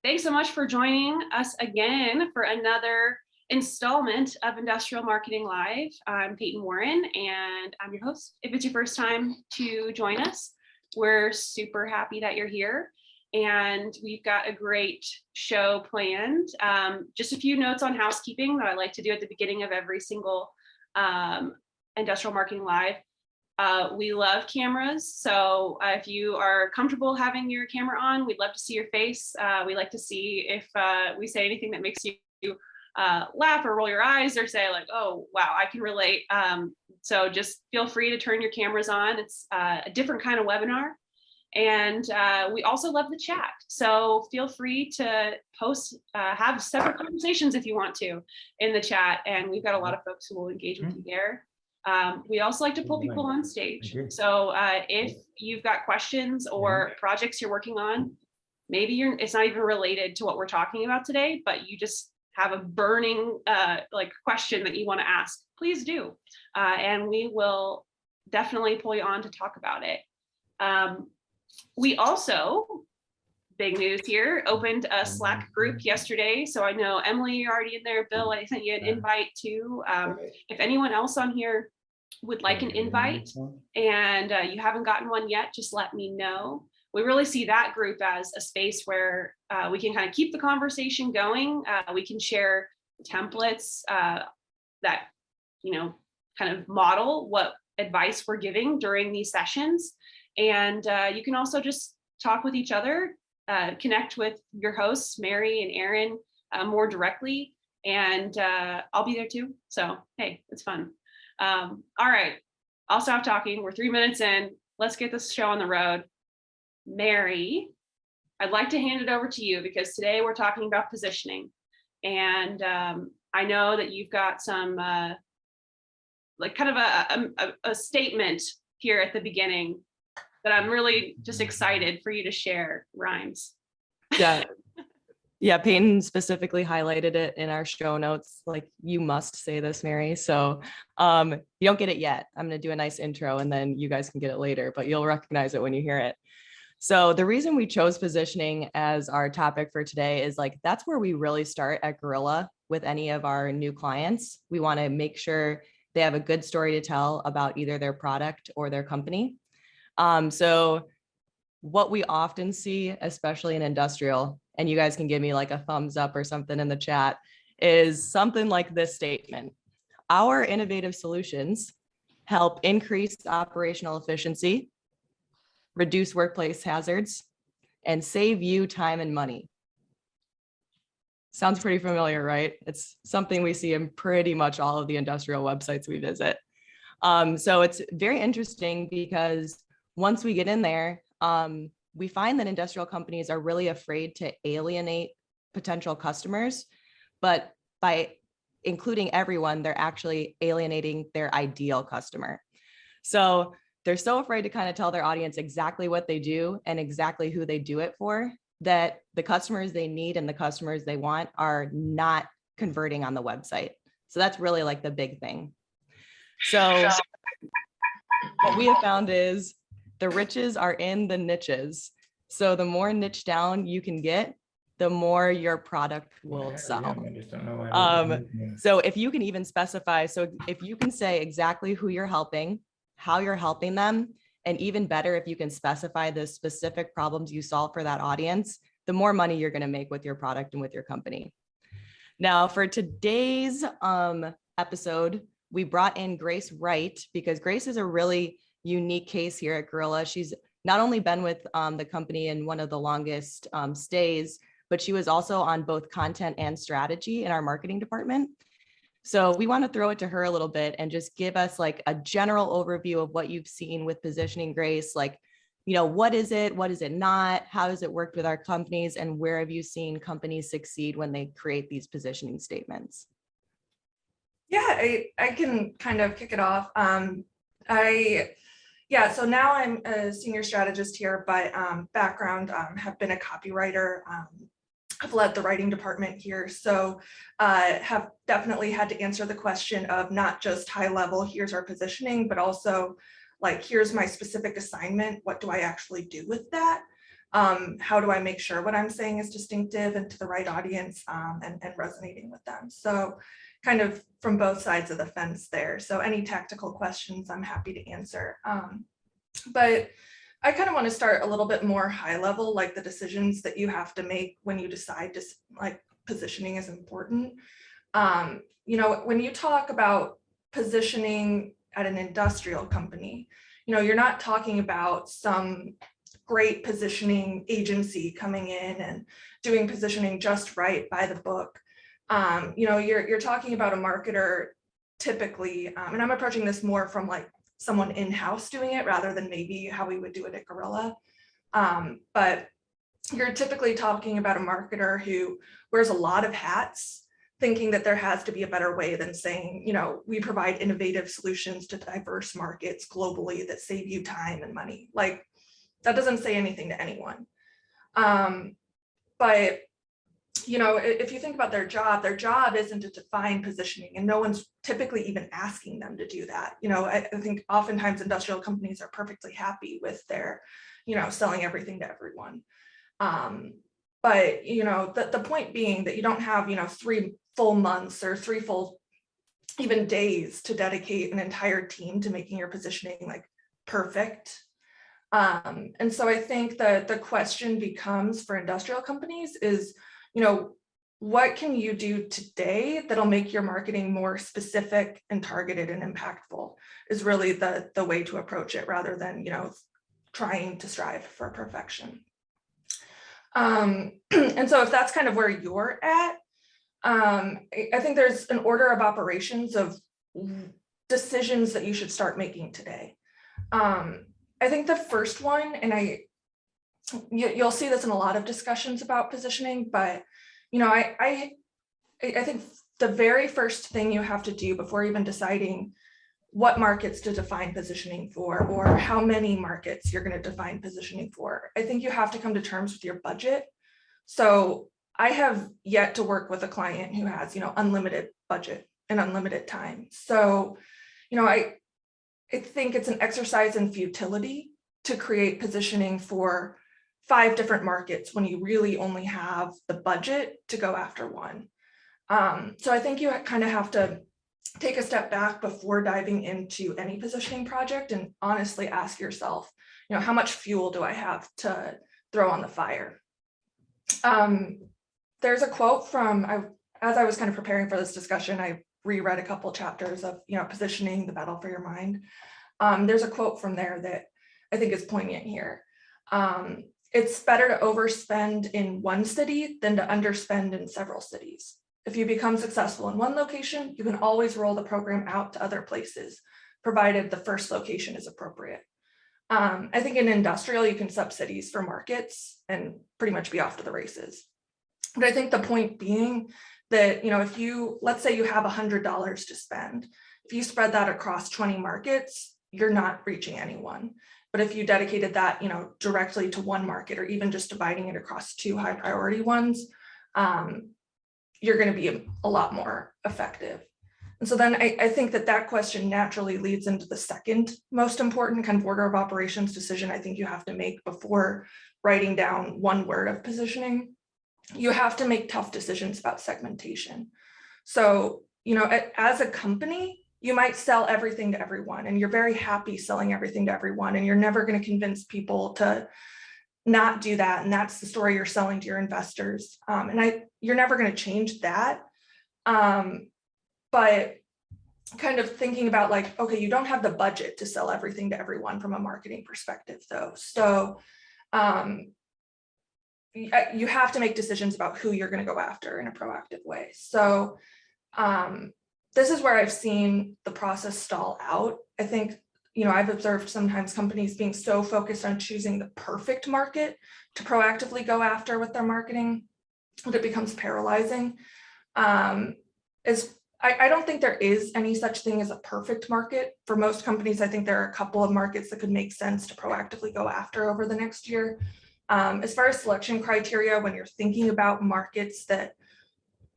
Thanks so much for joining us again for another installment of Industrial Marketing Live. I'm Peyton Warren, and I'm your host. If it's your first time to join us, we're super happy that you're here. And we've got a great show planned. Just a few notes on housekeeping that I like to do at the beginning of every single Industrial Marketing Live. We love cameras, so if you are comfortable having your camera on, we'd love to see your face. We like to see if we say anything that makes you laugh or roll your eyes or say like, oh, wow, I can relate. So just feel free to turn your cameras on. It's a different kind of webinar. And we also love the chat. So feel free to post, have separate conversations if you want to in the chat. And we've got a lot of folks who will engage with you there. We also like to pull people on stage. So if you've got questions or projects you're working on, maybe it's not even related to what we're talking about today, but you just have a burning question that you want to ask, please do. And we will definitely pull you on to talk about it. We also, big news here, opened a Slack group yesterday. So I know Emily, you're already in there. Bill, I sent you an invite too. If anyone else on here would like an invite and you haven't gotten one yet, just let me know. We really see that group as a space where we can kind of keep the conversation going. We can share templates that, kind of model what advice we're giving during these sessions. And you can also just talk with each other, connect with your hosts, Mary and Aaron, more directly. And I'll be there too. So, hey, it's fun. All right, I'll stop talking. We're 3 minutes in. Let's get this show on the road. Mary, I'd like to hand it over to you because today we're talking about positioning. And I know that you've got some kind of a statement here at the beginning that I'm really just excited for you to share, Rhymes. Yeah, Peyton specifically highlighted it in our show notes, like you must say this, Mary. So you don't get it yet. I'm going to do a nice intro and then you guys can get it later, but you'll recognize it when you hear it. So the reason we chose positioning as our topic for today is that's where we really start at Gorilla with any of our new clients. We want to make sure they have a good story to tell about either their product or their company. So what we often see, especially in industrial, and you guys can give me like a thumbs up or something in the chat, is something like this statement. Our innovative solutions help increase operational efficiency, reduce workplace hazards, and save you time and money. Sounds pretty familiar, right? It's something we see in pretty much all of the industrial websites we visit. So it's very interesting because once we get in there, we find that industrial companies are really afraid to alienate potential customers, but by including everyone, they're actually alienating their ideal customer. So they're so afraid to kind of tell their audience exactly what they do and exactly who they do it for, that the customers they need and the customers they want are not converting on the website. So that's really like the big thing. So what we have found is the riches are in the niches. So the more niche down you can get, the more your product will sell. So if you can even specify, so if you can say exactly who you're helping, how you're helping them, and even better, if you can specify the specific problems you solve for that audience, the more money you're going to make with your product and with your company. Now, for today's episode, we brought in Grace Wright because Grace is a really unique case here at Gorilla. She's not only been with the company in one of the longest stays, but she was also on both content and strategy in our marketing department. So we want to throw it to her a little bit and just give us like a general overview of what you've seen with positioning, Grace. Like, what is it? What is it not? How has it worked with our companies? And where have you seen companies succeed when they create these positioning statements? Yeah, I can kind of kick it off. So now I'm a senior strategist here, but background, have been a copywriter. I've led the writing department here, so have definitely had to answer the question of not just high level, here's our positioning, but also like, here's my specific assignment, what do I actually do with that? How do I make sure what I'm saying is distinctive and to the right audience, and resonating with them? So kind of from both sides of the fence there. So any tactical questions I'm happy to answer. But I kind of want to start a little bit more high level, like the decisions that you have to make when you decide to, like, positioning is important. You know, when you talk about positioning at an industrial company, you know, you're not talking about some great positioning agency coming in and doing positioning just right by the book. You know, you're talking about a marketer typically, and I'm approaching this more from like someone in-house doing it rather than maybe how we would do it at Gorilla. But you're typically talking about a marketer who wears a lot of hats, thinking that there has to be a better way than saying, you know, we provide innovative solutions to diverse markets globally that save you time and money. Like, that doesn't say anything to anyone. But, you know, if you think about their job isn't to define positioning, and no one's typically even asking them to do that. You know, I think oftentimes industrial companies are perfectly happy with their, you know, selling everything to everyone. But, you know, the point being that you don't have, you know, 3 full months or 3 full even days to dedicate an entire team to making your positioning like perfect. And so I think that the question becomes for industrial companies is, you know, what can you do today that'll make your marketing more specific and targeted and impactful is really the way to approach it, rather than, you know, trying to strive for perfection. And so if that's kind of where you're at, I think there's an order of operations of decisions that you should start making today. I think the first one, and you'll see this in a lot of discussions about positioning, but, you know, I think the very first thing you have to do before even deciding what markets to define positioning for, or how many markets you're going to define positioning for, I think you have to come to terms with your budget. So I have yet to work with a client who has, you know, unlimited budget and unlimited time. So, you know, I think it's an exercise in futility to create positioning for 5 different markets when you really only have the budget to go after one. So I think you kind of have to take a step back before diving into any positioning project and honestly ask yourself, you know, how much fuel do I have to throw on the fire? There's a quote from, as I was kind of preparing for this discussion, I reread a couple chapters of, you know, Positioning, The Battle for Your Mind. There's a quote from there that I think is poignant here. It's better to overspend in one city than to underspend in several cities. If you become successful in one location, you can always roll the program out to other places, provided the first location is appropriate. I think in industrial, you can sub cities for markets and pretty much be off to the races. But I think the point being that, you know, if you, let's say you have $100 to spend, if you spread that across 20 markets, you're not reaching anyone. But if you dedicated that, you know, directly to one market, or even just dividing it across 2 high priority ones, you're going to be a lot more effective. And so then I think that question naturally leads into the second most important kind of order of operations decision I think you have to make before writing down one word of positioning. You have to make tough decisions about segmentation. So, you know, as a company, you might sell everything to everyone, and you're very happy selling everything to everyone, and you're never going to convince people to not do that. And that's the story you're selling to your investors. And you're never going to change that. But kind of thinking about like, okay, you don't have the budget to sell everything to everyone from a marketing perspective though. So you have to make decisions about who you're going to go after in a proactive way. So this is where I've seen the process stall out. I think, you know, I've observed sometimes companies being so focused on choosing the perfect market to proactively go after with their marketing that it becomes paralyzing. I don't think there is any such thing as a perfect market. For most companies, I think there are a couple of markets that could make sense to proactively go after over the next year. As far as selection criteria, when you're thinking about markets that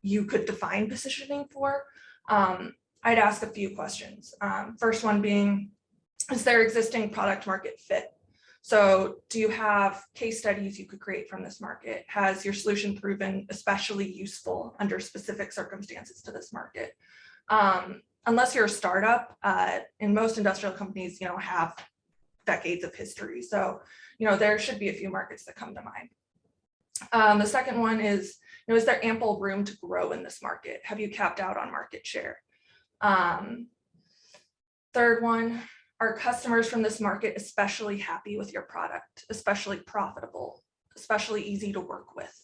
you could define positioning for, I'd ask a few questions. First one being, is there existing product market fit? So do you have case studies you could create from this market? Has your solution proven especially useful under specific circumstances to this market? Unless you're a startup, in most industrial companies, have decades of history. So, there should be a few markets that come to mind. The second one is, is there ample room to grow in this market? Have you capped out on market share? Third one, are customers from this market especially happy with your product, especially profitable, especially easy to work with?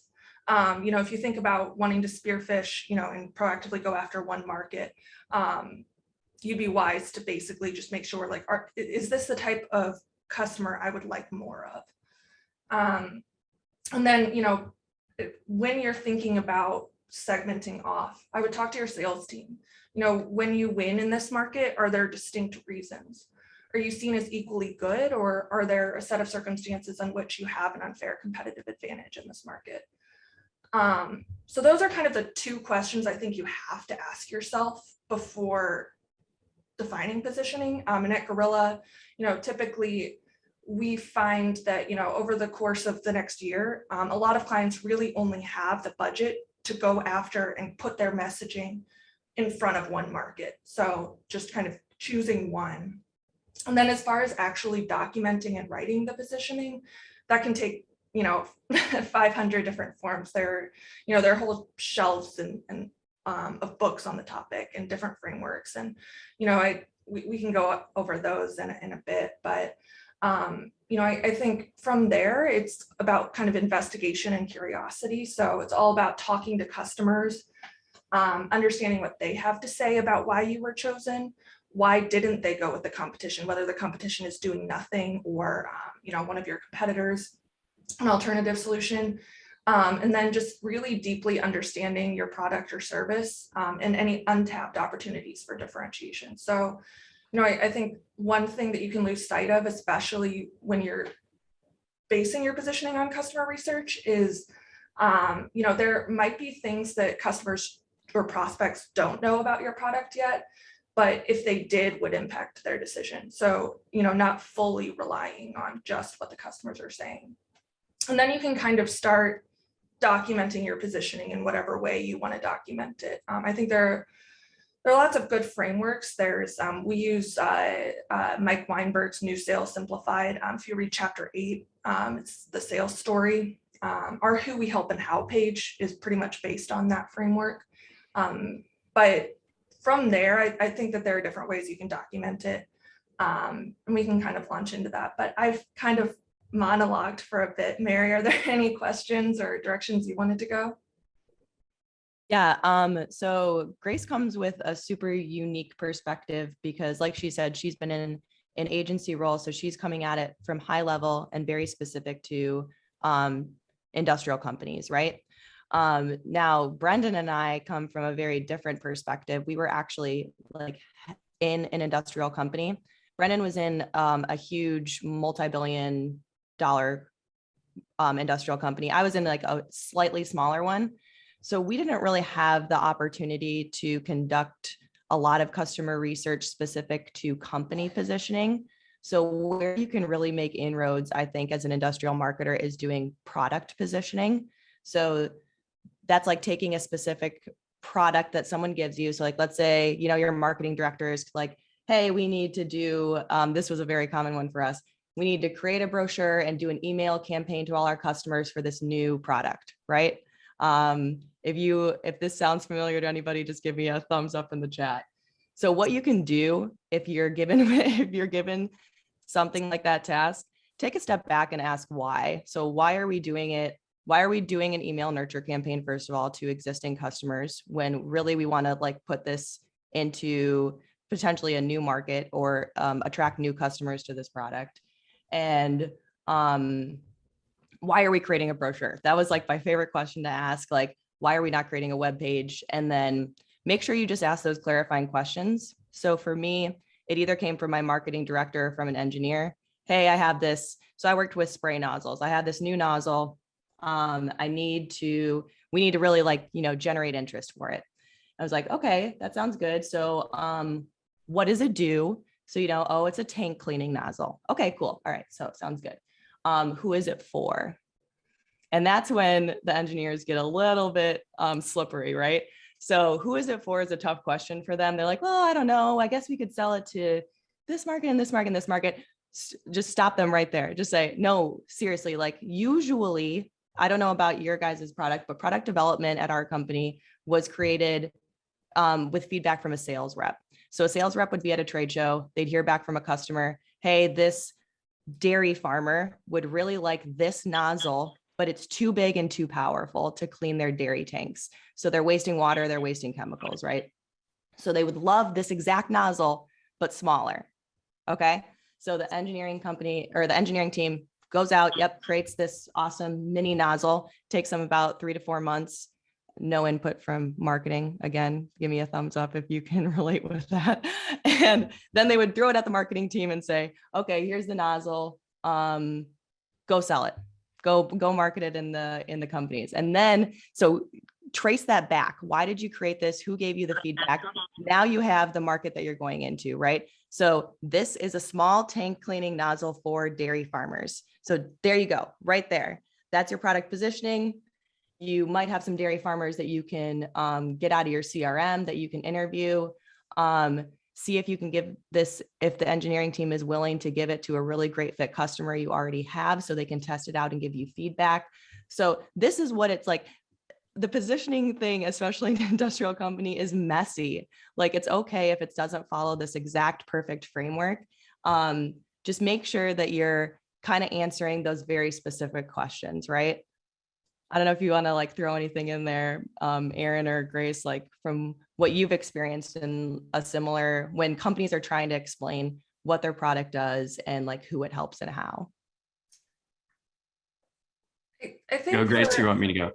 If you think about wanting to spearfish, and proactively go after one market, you'd be wise to basically just make sure, like, is this the type of customer I would like more of? And then, when you're thinking about segmenting off, I would talk to your sales team. When you win in this market, are there distinct reasons? Are you seen as equally good, or are there a set of circumstances on which you have an unfair competitive advantage in this market? So those are kind of the two questions I think you have to ask yourself before defining positioning. And at Gorilla, typically we find that, over the course of the next year, a lot of clients really only have the budget to go after and put their messaging in front of one market. So just kind of choosing one. And then as far as actually documenting and writing the positioning, that can take 500 different forms. There are whole shelves and of books on the topic and different frameworks. And, we can go over those in a bit, but, I think from there, it's about kind of investigation and curiosity. So it's all about talking to customers, understanding what they have to say about why you were chosen. Why didn't they go with the competition, whether the competition is doing nothing or, one of your competitors, an alternative solution. And then just really deeply understanding your product or service, and any untapped opportunities for differentiation. So, I think one thing that you can lose sight of, especially when you're basing your positioning on customer research, is, there might be things that customers or prospects don't know about your product yet, but if they did, would impact their decision. So, not fully relying on just what the customers are saying. And then you can kind of start documenting your positioning in whatever way you want to document it. I think there are lots of good frameworks. We use Mike Weinberg's New Sales Simplified. If you read chapter 8, it's the sales story. Our Who We Help and How page is pretty much based on that framework. But from there, I think that there are different ways you can document it. And we can kind of launch into that. But I've kind of monologued for a bit. Mary, are there any questions or directions you wanted to go? Yeah, so Grace comes with a super unique perspective because, like she said, she's been in an agency role. So she's coming at it from high level and very specific to industrial companies, right? Now, Brendan and I come from a very different perspective. We were actually like in an industrial company. Brendan was in a huge multi-billion dollar industrial company. I was in like a slightly smaller one. So we didn't really have the opportunity to conduct a lot of customer research specific to company positioning. So where you can really make inroads, I think, as an industrial marketer is doing product positioning. So that's like taking a specific product that someone gives you. So like, let's say, your marketing director is like, hey, we need to do, this was a very common one for us. We need to create a brochure and do an email campaign to all our customers for this new product, right? If this sounds familiar to anybody, just give me a thumbs up in the chat. So what you can do if you're given something like that task, take a step back and ask why. So why are we doing it? Why are we doing an email nurture campaign, first of all, to existing customers when really we want to like put this into potentially a new market or attract new customers to this product? And why are we creating a brochure? That was like my favorite question to ask. Like, why are we not creating a web page? And then make sure you just ask those clarifying questions. So for me, it either came from my marketing director or from an engineer. Hey, I have this. So I worked with spray nozzles. I have this new nozzle. We need to really like, generate interest for it. I was like, okay, that sounds good. So what does it do? So, oh, it's a tank cleaning nozzle. Okay, cool. All right. So it sounds good. Who is it for? And that's when the engineers get a little bit slippery, right? So who is it for is a tough question for them. They're like, well, I don't know. I guess we could sell it to this market and this market and this market. Just stop them right there. Just say, no, seriously, like usually, I don't know about your guys' product, but product development at our company was created with feedback from a sales rep. So a sales rep would be at a trade show. They'd hear back from a customer, hey, this dairy farmer would really like this nozzle, but it's too big and too powerful to clean their dairy tanks. So they're wasting water, they're wasting chemicals, right? So they would love this exact nozzle, but smaller. Okay. So the engineering company or the engineering team goes out, creates this awesome mini nozzle, takes them about 3 to 4 months. No input from marketing. Again, give me a thumbs up if you can relate with that. And then they would throw it at the marketing team and say, okay, here's the nozzle. Go sell it. Go market it in the companies. And then, so trace that back. Why did you create this? Who gave you the feedback? Now you have the market that you're going into, right? So this is a small tank cleaning nozzle for dairy farmers. So there you go, right there. That's your product positioning. You might have some dairy farmers that you can get out of your CRM that you can interview. See if you can give this, if the engineering team is willing to give it to a really great fit customer you already have so they can test it out and give you feedback. So this is what it's like. The positioning thing, especially in an industrial company, is messy. Like it's okay if it doesn't follow this exact perfect framework. Just make sure that you're kind of answering those very specific questions, right? I don't know if you want to like throw anything in there, Aaron or Grace, like from what you've experienced in a similar, when companies are trying to explain what their product does and like who it helps and how. I think Go, Grace, you want me to go?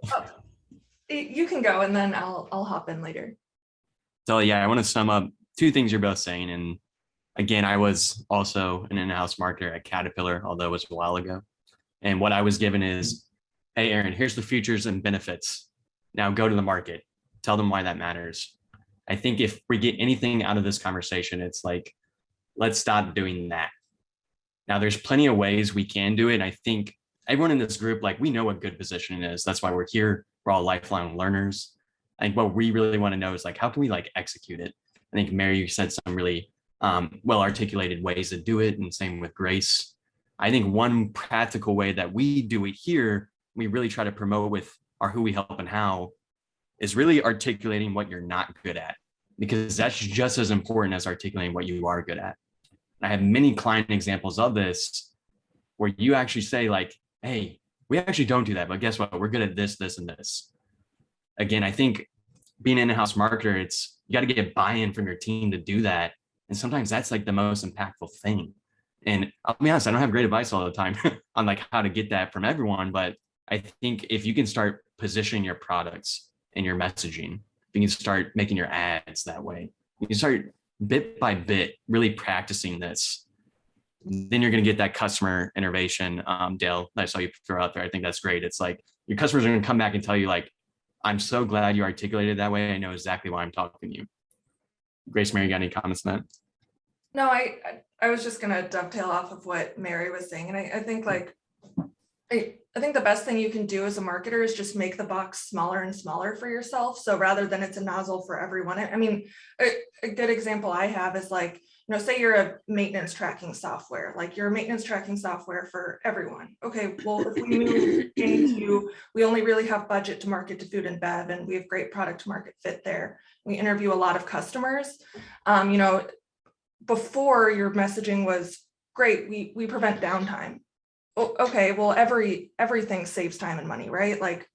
You can go and then I'll hop in later. So yeah, I want to sum up 2 things you're both saying. And again, I was also an in-house marketer at Caterpillar, although it was a while ago. And what I was given is, hey, Aaron, here's the features and benefits. Now go to the market. Tell them why that matters. I think if we get anything out of this conversation, it's like, let's stop doing that. Now, there's plenty of ways we can do it. And I think everyone in this group, like we know what good positioning is. That's why we're here. We're all lifelong learners. I think what we really want to know is like, how can we like execute it? I think Mary, you said some really well-articulated ways to do it. And same with Grace. I think one practical way that we do it here, we really try to promote with our who we help and how, is really articulating what you're not good at, because that's just as important as articulating what you are good at. And I have many client examples of this where you actually say like, hey, we actually don't do that, but guess what? We're good at this, this, and this. Again, I think being an in-house marketer, it's, you got to get buy-in from your team to do that. And sometimes that's like the most impactful thing. And I'll be honest, I don't have great advice all the time on like how to get that from everyone. But I think if you can start positioning your products and your messaging, you can start making your ads that way. You can start bit by bit, really practicing this. Then you're going to get that customer innovation. Dale, I saw you throw out there. I think that's great. It's like your customers are going to come back and tell you like, I'm so glad you articulated that way. I know exactly why I'm talking to you. Grace, Mary, got any comments on that? No, I was just gonna dovetail off of what Mary was saying. And I think like, I think the best thing you can do as a marketer is just make the box smaller and smaller for yourself. So rather than it's a nozzle for everyone, I mean, a good example I have is like, you know, say you're a maintenance tracking software, like you're a maintenance tracking software for everyone. Okay, well, if we move into, we only really have budget to market to food and bev, and we have great product market fit there. We interview a lot of customers. You know, before your messaging was great, we prevent downtime. Okay, well, everything saves time and money, right? Like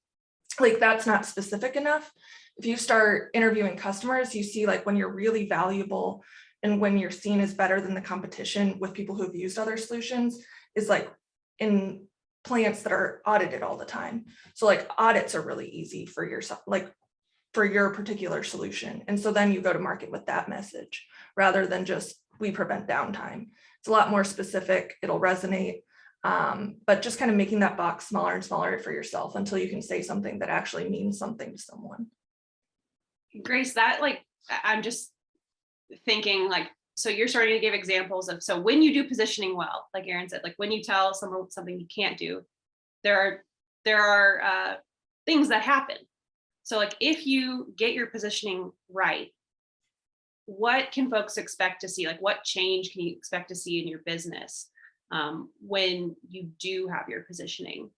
that's not specific enough. If you start interviewing customers, you see like when you're really valuable and when you're seen as better than the competition with people who've used other solutions is like in plants that are audited all the time. So like audits are really easy for yourself, like for your particular solution. And so then you go to market with that message rather than just we prevent downtime. It's a lot more specific. It'll resonate. But just kind of making that box smaller and smaller for yourself until you can say something that actually means something to someone. Grace, that like, I'm just thinking like, so you're starting to give examples of, so when you do positioning well, like Erin said, like when you tell someone something you can't do, there are things that happen. So like if you get your positioning right, what can folks expect to see? Like what change can you expect to see in your business when you do have your positioning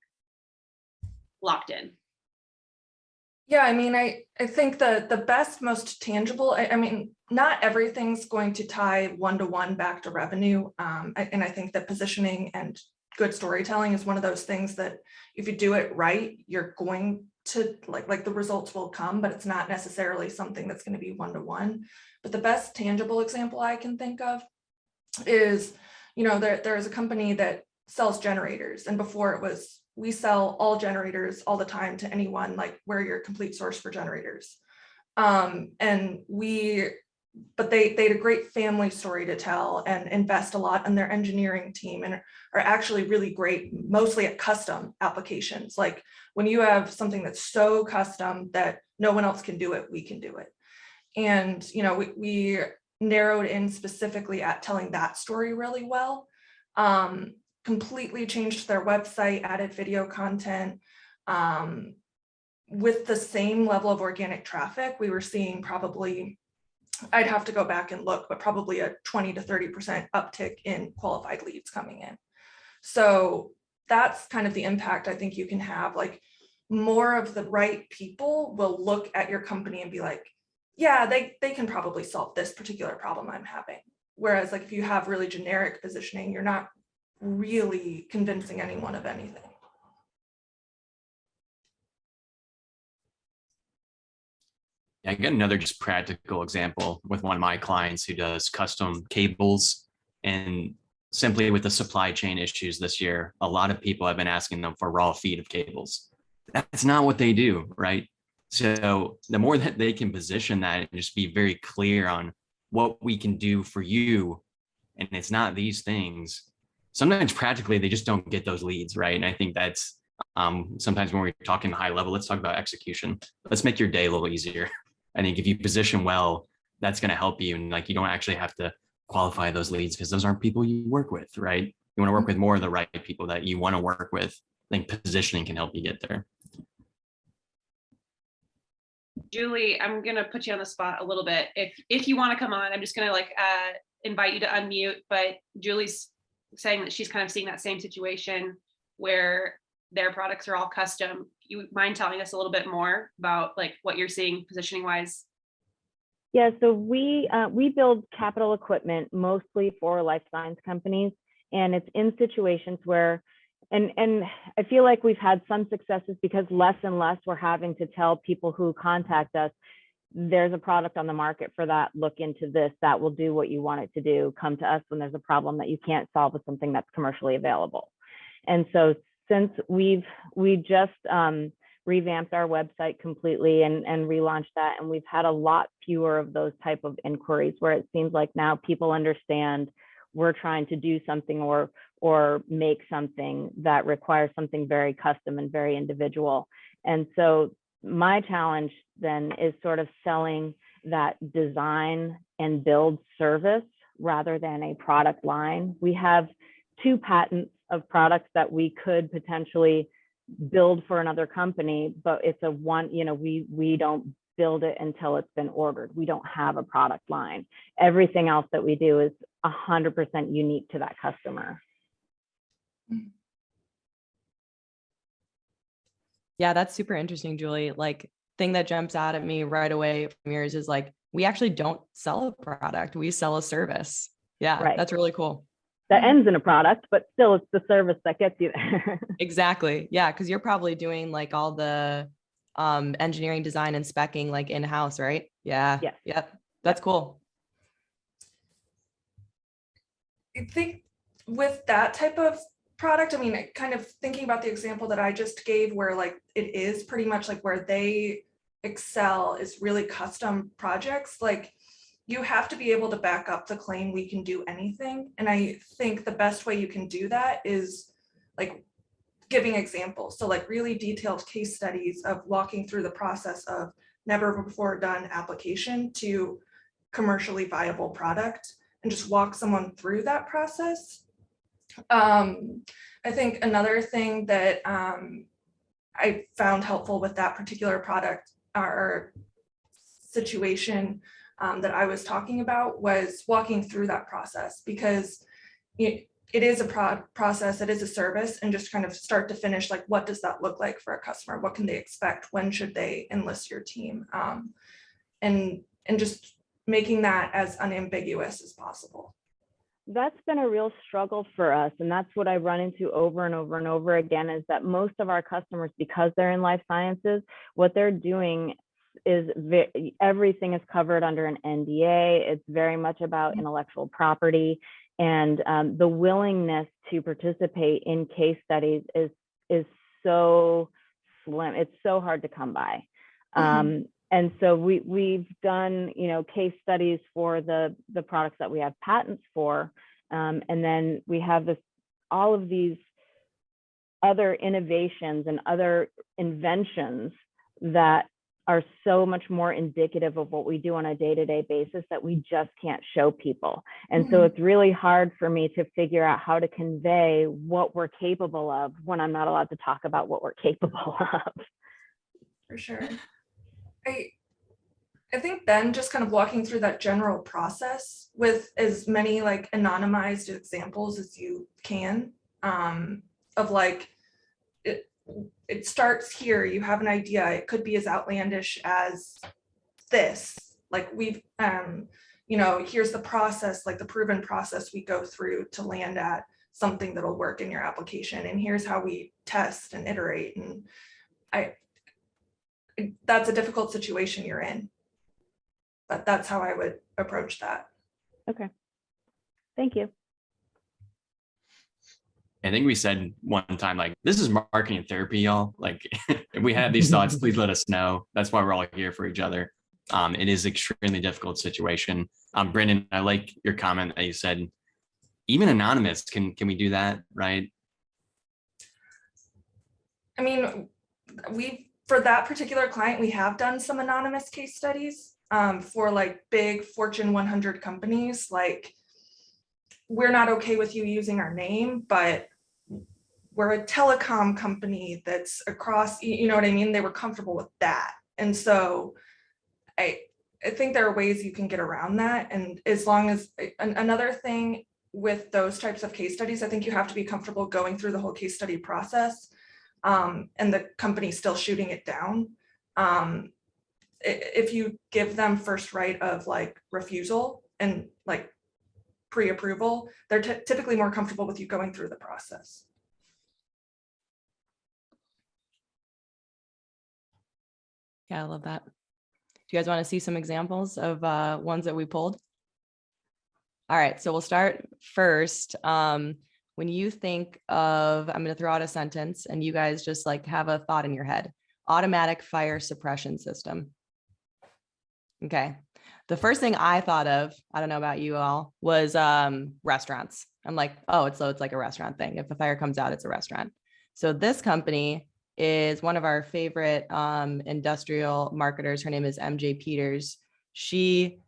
locked in? Yeah, I mean, I think the best, most tangible, I mean, not everything's going to tie one-to-one back to revenue. And I think that positioning and good storytelling is one of those things that if you do it right, you're going to like the results will come, but it's not necessarily something that's going to be one-to-one. But the best tangible example I can think of is, you know, there is a company that sells generators, and before it was, we sell all generators all the time to anyone, like we're your complete source for generators. But they had a great family story to tell and invest a lot in their engineering team and are actually really great, mostly at custom applications. Like when you have something that's so custom that no one else can do it, we can do it. And, you know, we narrowed in specifically at telling that story really well. Completely changed their website, added video content. With the same level of organic traffic, we were seeing probably, I'd have to go back and look, but probably a 20 to 30% uptick in qualified leads coming in. So that's kind of the impact I think you can have. Like more of the right people will look at your company and be like, yeah, they can probably solve this particular problem I'm having. Whereas like if you have really generic positioning, you're not really convincing anyone of anything. I got another just practical example with one of my clients who does custom cables, and simply with the supply chain issues this year, a lot of people have been asking them for raw feed of cables. That's not what they do, right? So the more that they can position that and just be very clear on what we can do for you, and it's not these things, sometimes practically they just don't get those leads, right? And I think that's sometimes when we're talking high level, let's talk about execution. Let's make your day a little easier. I think if you position well, that's going to help you. And like, you don't actually have to qualify those leads because those aren't people you work with, right? You want to work with more of the right people that you want to work with. I think positioning can help you get there. Julie, I'm going to put you on the spot a little bit. If you want to come on, I'm just going to invite you to unmute, but Julie's saying that she's kind of seeing that same situation where their products are all custom. You mind telling us a little bit more about like what you're seeing positioning wise? Yeah, so we build capital equipment mostly for life science companies, and it's in situations where, and I feel like we've had some successes because less and less we're having to tell people who contact us, there's a product on the market for that, look into this, that will do what you want it to do, come to us when there's a problem that you can't solve with something that's commercially available. And so since we just revamped our website completely and relaunched that, and we've had a lot fewer of those type of inquiries where it seems like now people understand we're trying to do something or make something that requires something very custom and very individual. And so my challenge then is sort of selling that design and build service rather than a product line. We have 2 patents of products that we could potentially build for another company, but it's a one, you know, we don't build it until it's been ordered. We don't have a product line. Everything else that we do is 100% unique to that customer. Yeah, that's super interesting, Julie. Like, thing that jumps out at me right away from yours is like, we actually don't sell a product, we sell a service. Yeah, right. That's really cool. That ends in a product, but still it's the service that gets you there. Exactly. Yeah, because you're probably doing like all the engineering, design, and speccing like in-house, right? Yeah. Yes. Yep. That's cool. I think with that type of product, I mean, kind of thinking about the example that I just gave where like it is pretty much like where they excel is really custom projects. Like you have to be able to back up the claim we can do anything. And I think the best way you can do that is like giving examples. So like really detailed case studies of walking through the process of never before done application to commercially viable product. and just walk someone through that process. I think another thing that I found helpful with that particular product or situation that I was talking about was walking through that process, because it is a process, it is a service, and just kind of start to finish, like, what does that look like for a customer? What can they expect? When should they enlist your team? And just making that as unambiguous as possible. That's been a real struggle for us. And that's what I run into over and over and over again, is that most of our customers, because they're in life sciences, what they're doing is everything is covered under an NDA. It's very much about intellectual property, and the willingness to participate in case studies is so slim. It's so hard to come by. And so we've done, case studies for the products that we have patents for, and then we have all of these other innovations and other inventions that are so much more indicative of what we do on a day-to-day basis that we just can't show people. And so it's really hard for me to figure out how to convey what we're capable of when I'm not allowed to talk about what we're capable of. For sure. I think then just kind of walking through that general process with as many like anonymized examples as you can, of like, it starts here, you have an idea, it could be as outlandish as this, like we've, here's the process, like the proven process we go through to land at something that'll work in your application, and here's how we test and iterate. And that's a difficult situation you're in, but that's how I would approach that. Okay, thank you. I think we said one time, like, this is marketing therapy, y'all. Like, if we have these thoughts, please let us know. That's why we're all here for each other. It is an extremely difficult situation. Brendan, I like your comment that you said, even anonymous, can we do that, right? I mean, for that particular client, we have done some anonymous case studies for like big Fortune 100 companies. Like, we're not okay with you using our name, but we're a telecom company that's across, you know what I mean? They were comfortable with that. And so I think there are ways you can get around that. And as long as, another thing with those types of case studies, I think you have to be comfortable going through the whole case study process, and the company still shooting it down. If you give them first right of like refusal and like pre-approval, they're typically more comfortable with you going through the process. Yeah, I love that. Do you guys want to see some examples of ones that we pulled? All right, so we'll start first. When you think of, I'm going to throw out a sentence and you guys just like have a thought in your head. Automatic fire suppression system. Okay. The first thing I thought of, I don't know about you all, was restaurants. I'm like, oh, it's like a restaurant thing. If a fire comes out, it's a restaurant. So this company is one of our favorite industrial marketers. Her name is MJ Peters. She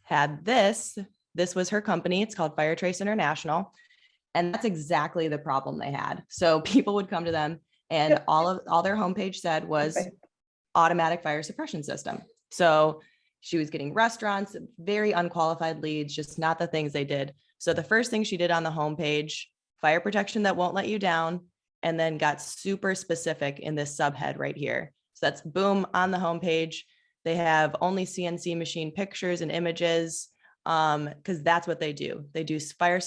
had this was her company. It's called Fire Trace International. And that's exactly the problem they had. So people would come to them and all their homepage said was automatic fire suppression system. So she was getting restaurants, very unqualified leads, just not the things they did. So the first thing she did on the homepage, fire protection that won't let you down, and then got super specific in this subhead right here. So that's boom on the homepage. They have only CNC machine pictures and images, because that's what they do. They do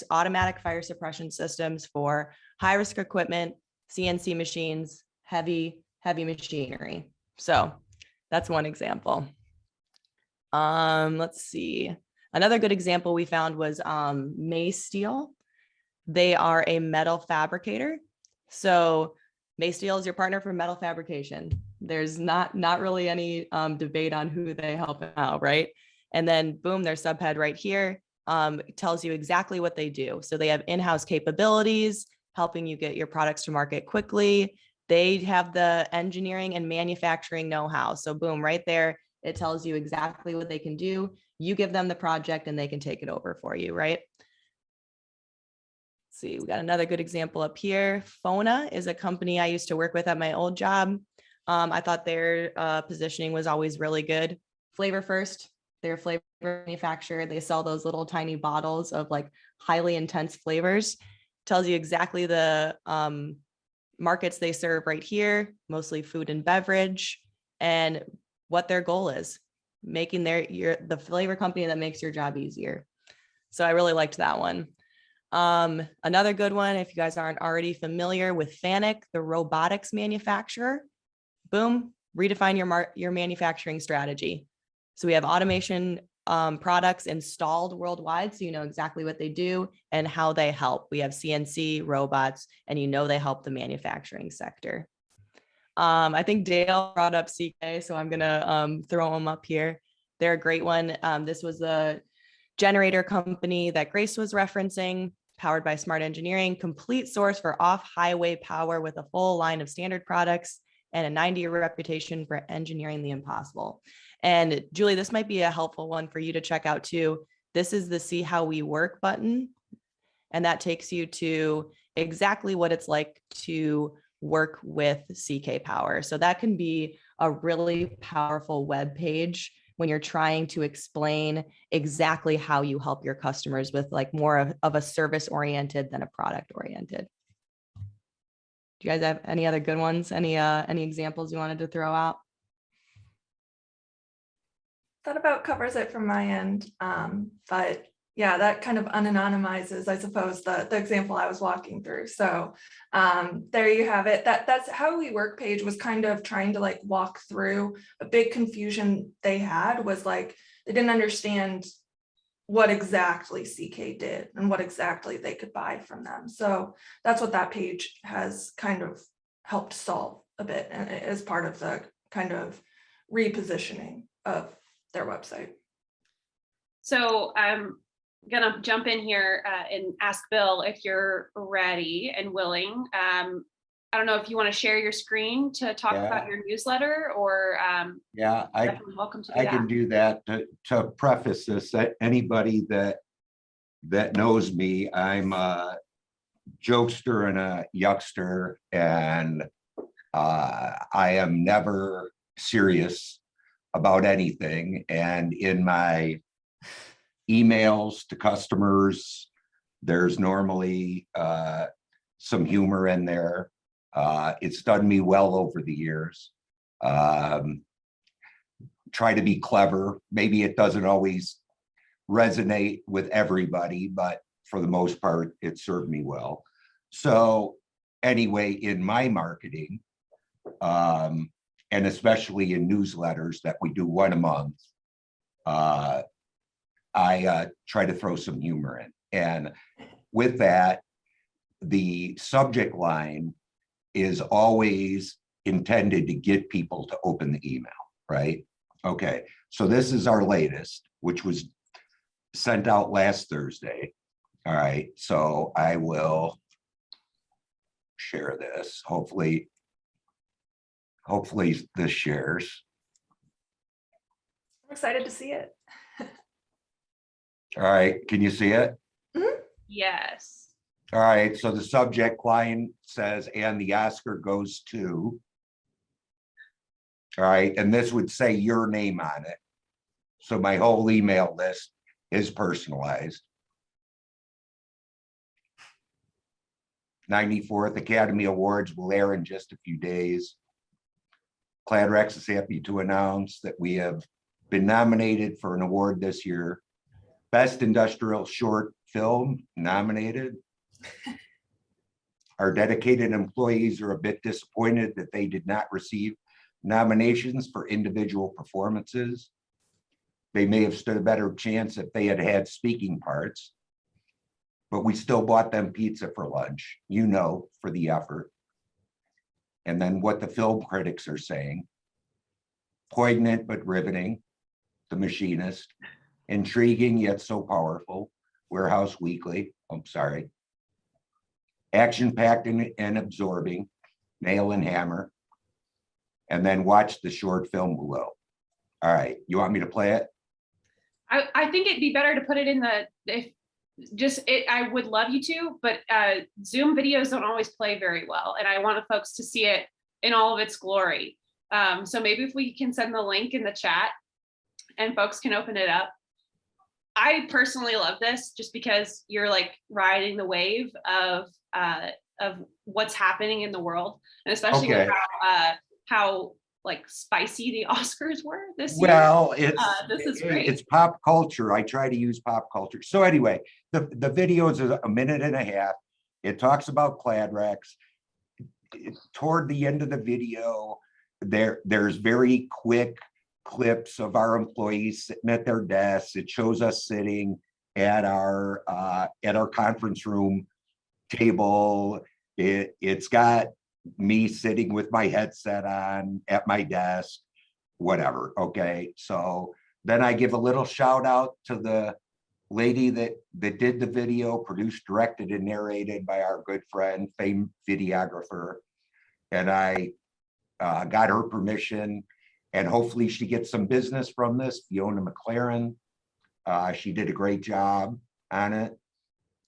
automatic fire suppression systems for high risk equipment, CNC machines, heavy machinery. So that's one example. Let's see. Another good example we found was May Steel. They are a metal fabricator. So May Steel is your partner for metal fabrication. There's not really any debate on who they help out, right? And then boom, their subhead right here tells you exactly what they do. So they have in-house capabilities, helping you get your products to market quickly. They have the engineering and manufacturing know-how. So boom, right there, it tells you exactly what they can do. You give them the project and they can take it over for you, right? See, we got another good example up here. Fona is a company I used to work with at my old job. I thought their positioning was always really good. Flavor First, they're a flavor manufacturer. They sell those little tiny bottles of like highly intense flavors. Tells you exactly the markets they serve right here, mostly food and beverage, and what their goal is, making the flavor company that makes your job easier. So I really liked that one. Another good one, if you guys aren't already familiar with Fanuc, the robotics manufacturer, boom, redefine your manufacturing strategy. So we have automation products installed worldwide, so you know exactly what they do and how they help. We have CNC robots, and you know they help the manufacturing sector. I think Dale brought up CK, so I'm gonna throw them up here. They're a great one. This was the generator company that Grace was referencing, powered by Smart Engineering, complete source for off-highway power with a full line of standard products and a 90-year reputation for engineering the impossible. And Julie, this might be a helpful one for you to check out too. This is the See How We Work button, and that takes you to exactly what it's like to work with CK Power. So that can be a really powerful web page when you're trying to explain exactly how you help your customers with like more of a service oriented than a product oriented. Do you guys have any other good ones? Any examples you wanted to throw out? That about covers it from my end. But yeah, that kind of unanonymizes, I suppose, the example I was walking through. So there you have it. That's How We Work page was kind of trying to like walk through a big confusion they had was like, they didn't understand what exactly CK did and what exactly they could buy from them. So that's what that page has kind of helped solve a bit, and as part of the kind of repositioning of their website. So I'm gonna jump in here and ask Bill if you're ready and willing. I don't know if you want to share your screen to talk about your newsletter, or yeah, definitely welcome to do I that. can do that. To preface this, that anybody that knows me, I'm a jokester and a yuckster, and I am never serious about anything. And in my emails to customers, there's normally some humor in there. It's done me well over the years. Try to be clever. Maybe it doesn't always resonate with everybody, but for the most part, it served me well. So anyway, in my marketing, and especially in newsletters that we do one a month, I try to throw some humor in. And with that, the subject line is always intended to get people to open the email, right? Okay, so this is our latest, which was sent out last Thursday. All right, so I will share this. Hopefully this shares. I'm excited to see it. All right, can you see it? Yes. All right, so the subject line says, and the Oscar goes to. All right, and this would say your name on it. So my whole email list is personalized. 94th Academy Awards will air in just a few days. Cladrex is happy to announce that we have been nominated for an award this year. Best Industrial Short Film nominated. Our dedicated employees are a bit disappointed that they did not receive nominations for individual performances. They may have stood a better chance if they had had speaking parts, but we still bought them pizza for lunch, you know, for the effort. And then what the film critics are saying: poignant but riveting, The Machinist, intriguing yet so powerful, Warehouse Weekly, I'm sorry, action-packed and absorbing, Nail and Hammer, and then watch the short film below. All right, you want me to play it? I think it'd be better to put it in the, if just it, I would love you to, but Zoom videos don't always play very well. And I want folks to see it in all of its glory. So maybe if we can send the link in the chat and folks can open it up. I personally love this just because you're like riding the wave of what's happening in the world, and especially with how like spicy the Oscars were this year. Well, this is great. It's pop culture. I try to use pop culture. So anyway, the video is a minute and a half. It talks about Cladrex. Toward the end of the video, there's very quick clips of our employees sitting at their desks. It shows us sitting at our conference room table. It's got me sitting with my headset on at my desk, whatever. Okay, so then I give a little shout out to the lady that did the video, produced, directed, and narrated by our good friend, famed videographer, and I got her permission, and hopefully she gets some business from this. Fiona McLaren, she did a great job on it.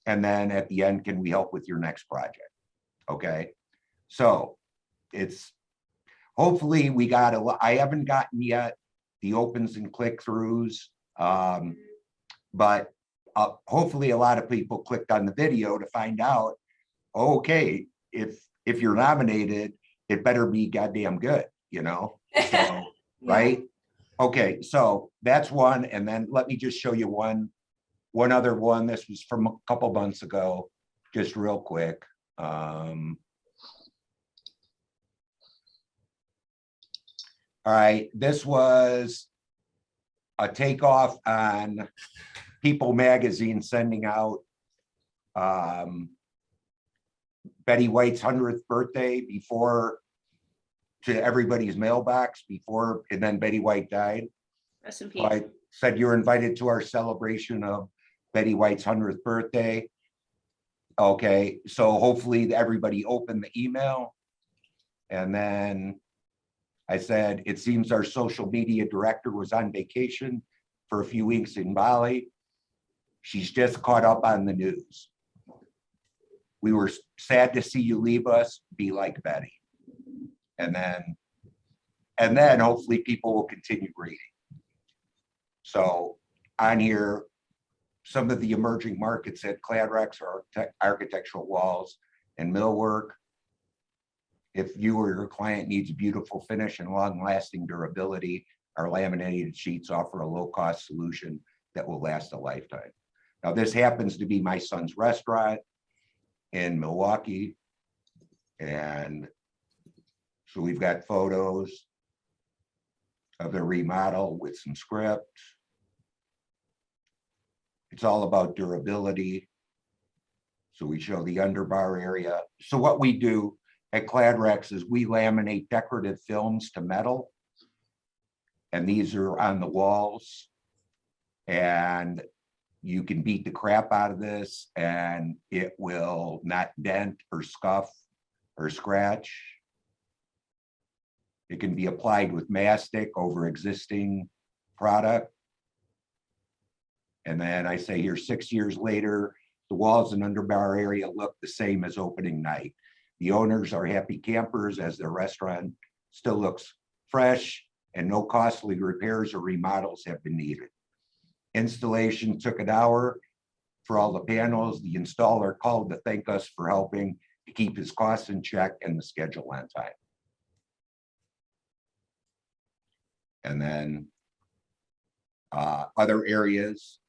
And then at the end, can we help with your next project? Okay. So it's hopefully we got I haven't gotten yet the opens and click-throughs, but hopefully a lot of people clicked on the video to find out, okay, if you're nominated, it better be goddamn good, you know? So, right? Okay, so that's one. And then let me just show you one other one. This was from a couple months ago, just real quick. All right, this was a takeoff on People magazine sending out Betty White's 100th birthday to everybody's mailbox before, and then Betty White died. Rest in So peace. I said, you're invited to our celebration of Betty White's 100th birthday. Okay, so hopefully everybody opened the email. And then I said, it seems our social media director was on vacation for a few weeks in Bali. She's just caught up on the news. We were sad to see you leave us. Be like Betty. And then hopefully people will continue reading. So on here, some of the emerging markets at Cladrex are architectural walls and millwork. If you or your client needs beautiful finish and long-lasting durability, our laminated sheets offer a low-cost solution that will last a lifetime. Now, this happens to be my son's restaurant in Milwaukee. And so we've got photos of the remodel with some script. It's all about durability. So we show the underbar area. So what we do at Cladrex is we laminate decorative films to metal. And these are on the walls. And you can beat the crap out of this and it will not dent or scuff or scratch. It can be applied with mastic over existing product. And then I say here, 6 years later, the walls and underbar area look the same as opening night. The owners are happy campers as their restaurant still looks fresh and no costly repairs or remodels have been needed. Installation took an hour for all the panels. The installer called to thank us for helping to keep his costs in check and the schedule on time. And then other areas,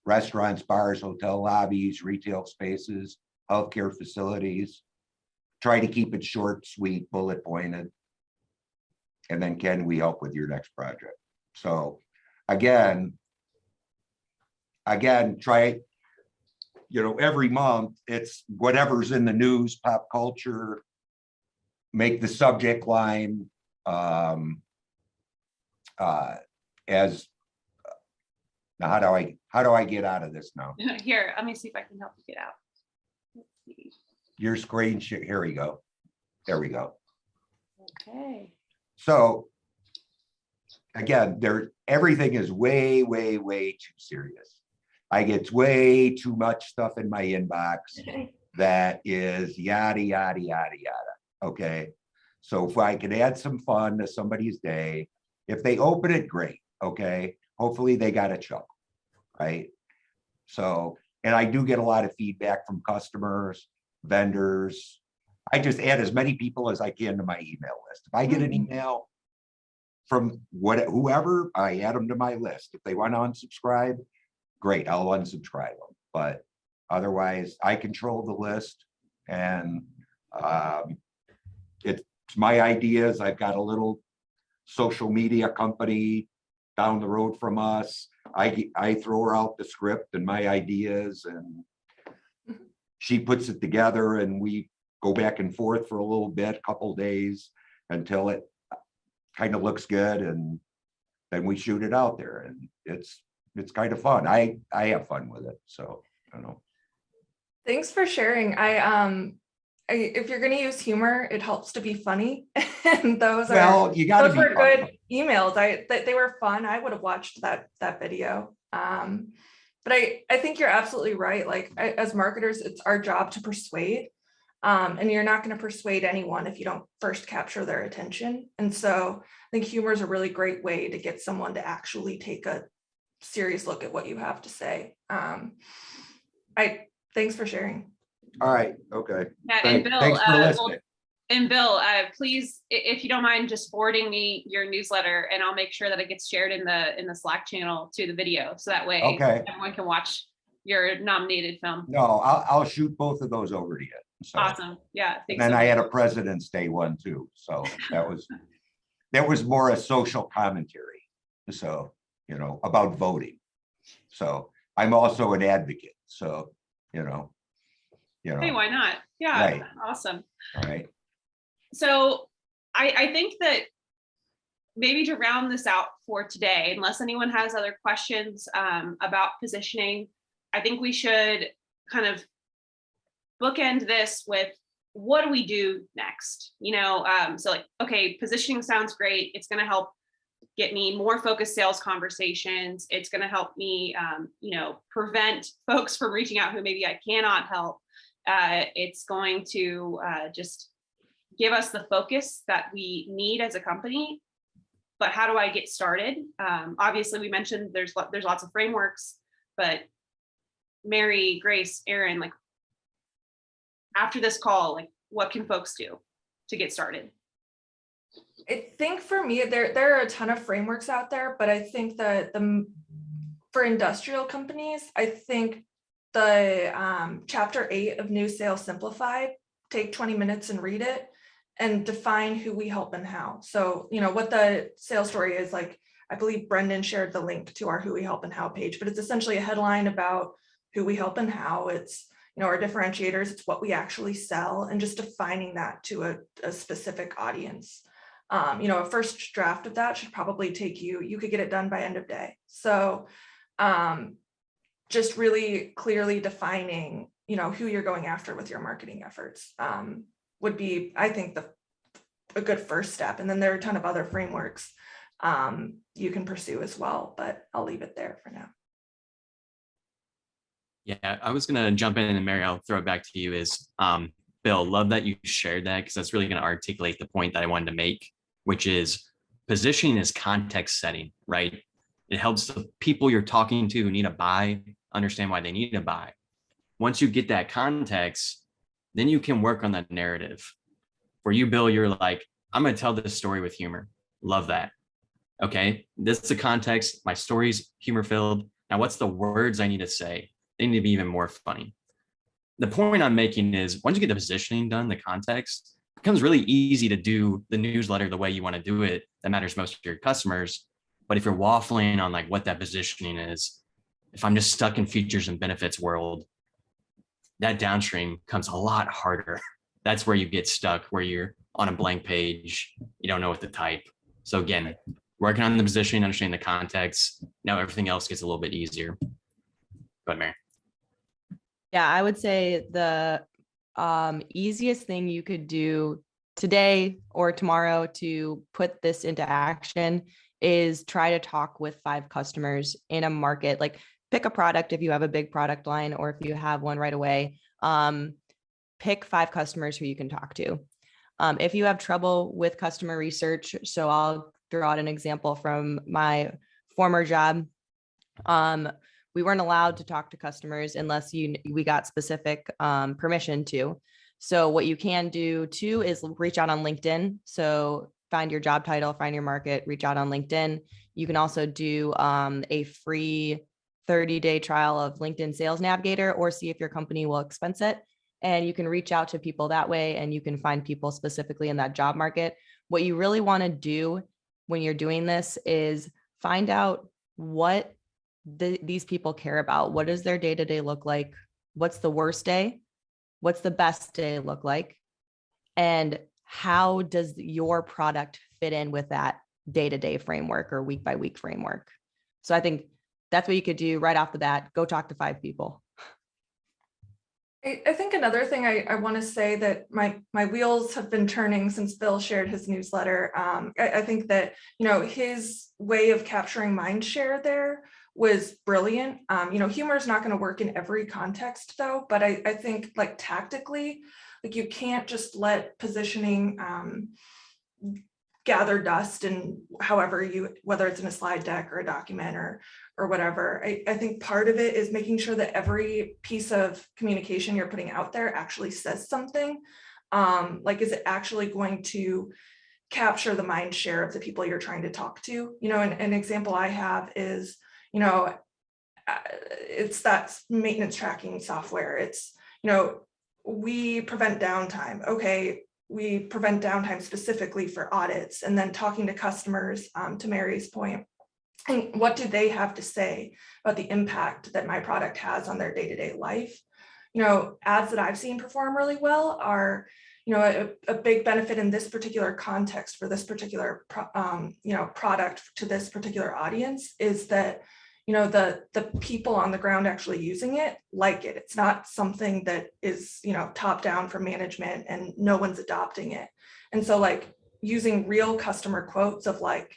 restaurants, bars, hotel lobbies, retail spaces, healthcare facilities. Try to keep it short, sweet, bullet pointed. And then can we help with your next project? So again, try, every month, it's whatever's in the news, pop culture, make the subject line as, now how do I get out of this now? Here, let me see if I can help you get out. Let's see. Your screen, here we go. There we go. Okay. So again, everything is way, way, way too serious. I get way too much stuff in my inbox that is yada, yada, yada, yada. Okay. So if I can add some fun to somebody's day, if they open it, great. Okay. Hopefully they got a chuckle. Right. So, and I do get a lot of feedback from customers, vendors. I just add as many people as I can to my email list. If I get an email from whoever, I add them to my list. If they want to unsubscribe, great, I'll unsubscribe them. But otherwise, I control the list, and it's my ideas. I've got a little social media company down the road from us. I throw her out the script and my ideas, and she puts it together, and we go back and forth for a little bit, couple days, until it kind of looks good, and then we shoot it out there, and it's kind of fun. I have fun with it. So I don't know. Thanks for sharing. If you're going to use humor, it helps to be funny. And those You got to be were fun. good emails. They were fun. I would have watched that video. But I think you're absolutely right. Like, as marketers, it's our job to persuade. And you're not going to persuade anyone if you don't first capture their attention. And so I think humor is a really great way to get someone to actually take a serious look at what you have to say. Thanks for sharing. All right. Okay. Yeah, and Bill, Thanks for listening. Please, if you don't mind, just forwarding me your newsletter, and I'll make sure that it gets shared in the Slack channel to the video, so that way everyone can watch your nominated film. No, I'll shoot both of those over to you. So. Awesome. Yeah. And then I had a President's Day one too. So that was more a social commentary. So, about voting. So I'm also an advocate. So, Hey, why not? Yeah. Right. Awesome. All right. So I think that maybe to round this out for today, unless anyone has other questions about positioning, I think we should kind of bookend this with, what do we do next? So like, okay, positioning sounds great. It's going to help get me more focused sales conversations. It's going to help me, prevent folks from reaching out who maybe I cannot help. It's going to just give us the focus that we need as a company. But how do I get started? Obviously, we mentioned there's lots of frameworks, but Mary, Grace, Aaron, like, after this call, like, what can folks do to get started? I think for me, there are a ton of frameworks out there, but I think that for industrial companies, I think the chapter 8 of New Sales Simplified, take 20 minutes and read it and define who we help and how. So, what the sales story is, like, I believe Brendan shared the link to our Who We Help and How page, but it's essentially a headline about who we help and how. It's, our differentiators, it's what we actually sell, and just defining that to a specific audience. A first draft of that should probably take you could get it done by end of day. So just really clearly defining, who you're going after with your marketing efforts would be, I think, a good first step. And then there are a ton of other frameworks you can pursue as well, but I'll leave it there for now. Yeah, I was going to jump in, and Mary, I'll throw it back to you, is Bill, love that you shared that, because that's really going to articulate the point that I wanted to make, which is positioning is context setting, right? It helps the people you're talking to who need to buy understand why they need to buy. Once you get that context, then you can work on that narrative. For you, Bill, you're like, I'm going to tell this story with humor. Love that. Okay, this is the context. My story's humor filled. Now, what's the words I need to say? They need to be even more funny. The point I'm making is, once you get the positioning done, the context, it becomes really easy to do the newsletter the way you want to do it. That matters most to your customers. But if you're waffling on like what that positioning is, if I'm just stuck in features and benefits world, that downstream comes a lot harder. That's where you get stuck, where you're on a blank page, you don't know what to type. So again, working on the positioning, understanding the context, now everything else gets a little bit easier. Go ahead, Mary. Yeah, I would say the easiest thing you could do today or tomorrow to put this into action is try to talk with 5 customers in a market. Like pick a product if you have a big product line, or if you have one right away, pick 5 customers who you can talk to. If you have trouble with customer research, so I'll throw out an example from my former job. We weren't allowed to talk to customers unless we got specific permission to. So what you can do too is reach out on LinkedIn. So find your job title, find your market, reach out on LinkedIn. You can also do a free 30-day trial of LinkedIn Sales Navigator, or see if your company will expense it. And you can reach out to people that way, and you can find people specifically in that job market. What you really want to do when you're doing this is find out what these people care about. What does their day-to-day look like? What's the worst day? What's the best day look like? And how does your product fit in with that day-to-day framework or week-by-week framework? So I think that's what you could do right off the bat. Go talk to 5 people. I think another thing I want to say that my wheels have been turning since Bill shared his newsletter. I think that, his way of capturing mind share there was brilliant. Humor is not going to work in every context though, but I think like tactically, like you can't just let positioning gather dust and however whether it's in a slide deck or a document or whatever. I think part of it is making sure that every piece of communication you're putting out there actually says something. Like, is it actually going to capture the mind share of the people you're trying to talk to? An example I have is, it's that maintenance tracking software. It's, we prevent downtime. Okay, we prevent downtime specifically for audits, and then talking to customers, to Mary's point, and what do they have to say about the impact that my product has on their day-to-day life? Ads that I've seen perform really well are, a big benefit in this particular context for this particular, product to this particular audience is that, the people on the ground actually using it like it. It's not something that is, top down from management and no one's adopting it. And so like using real customer quotes of like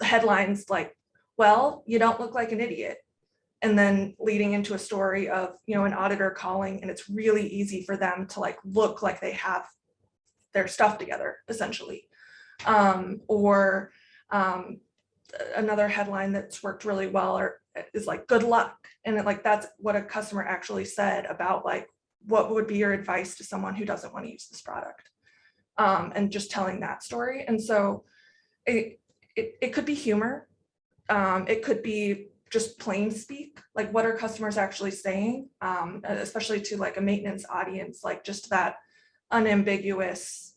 headlines like, well, you don't look like an idiot. And then leading into a story of, an auditor calling, and it's really easy for them to like look like they have their stuff together, essentially. Another headline that's worked really well is like, good luck. And that's what a customer actually said about like, what would be your advice to someone who doesn't want to use this product? And just telling that story. And so it could be humor. It could be just plain speak, like what are customers actually saying, especially to like a maintenance audience, like just that unambiguous,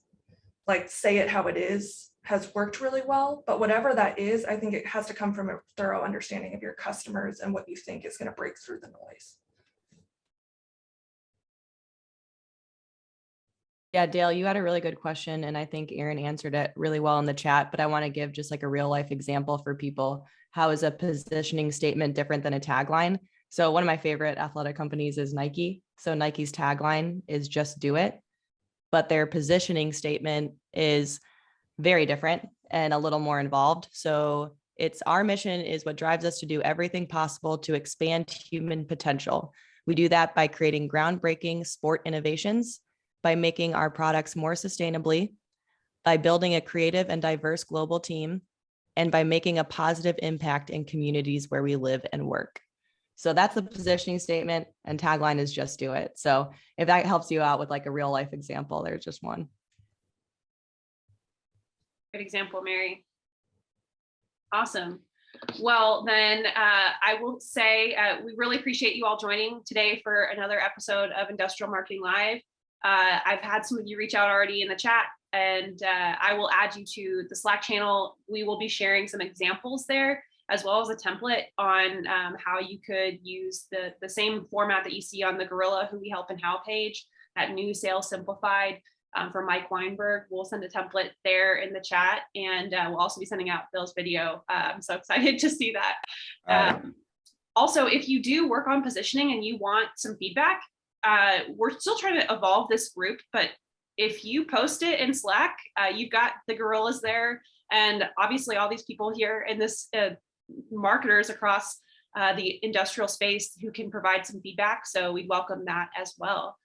like say it how it is, has worked really well. But whatever that is, I think it has to come from a thorough understanding of your customers and what you think is going to break through the noise. Yeah, Dale, you had a really good question, and I think Aaron answered it really well in the chat, but I want to give just like a real life example for people. How is a positioning statement different than a tagline? So one of my favorite athletic companies is Nike. So Nike's tagline is just do it, but their positioning statement is very different and a little more involved. So it's our mission is what drives us to do everything possible to expand human potential. We do that by creating groundbreaking sport innovations, by making our products more sustainably, by building a creative and diverse global team, and by making a positive impact in communities where we live and work. So that's the positioning statement, and tagline is just do it. So if that helps you out with like a real life example, there's just one. Good example, Mary. Awesome. Well, then I will say we really appreciate you all joining today for another episode of Industrial Marketing Live. I've had some of you reach out already in the chat, and I will add you to the Slack channel. We will be sharing some examples there, as well as a template on how you could use the same format that you see on the Gorilla Who We Help and How page, that new Sales Simplified from Mike Weinberg. We'll send a template there in the chat, and we'll also be sending out Bill's video. I'm so excited to see that. Also, if you do work on positioning and you want some feedback, we're still trying to evolve this group, but if you post it in Slack, you've got the gorillas there. And obviously all these people here in this marketers across the industrial space who can provide some feedback. So we welcome that as well.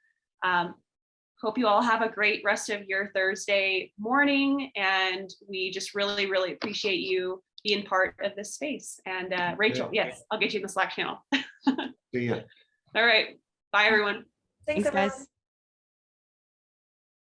Hope you all have a great rest of your Thursday morning. And we just really, really appreciate you being part of this space. And Rachel, yes, I'll get you in the Slack channel. See ya. All right. Bye, everyone. Thanks, Thanks, everyone. guys.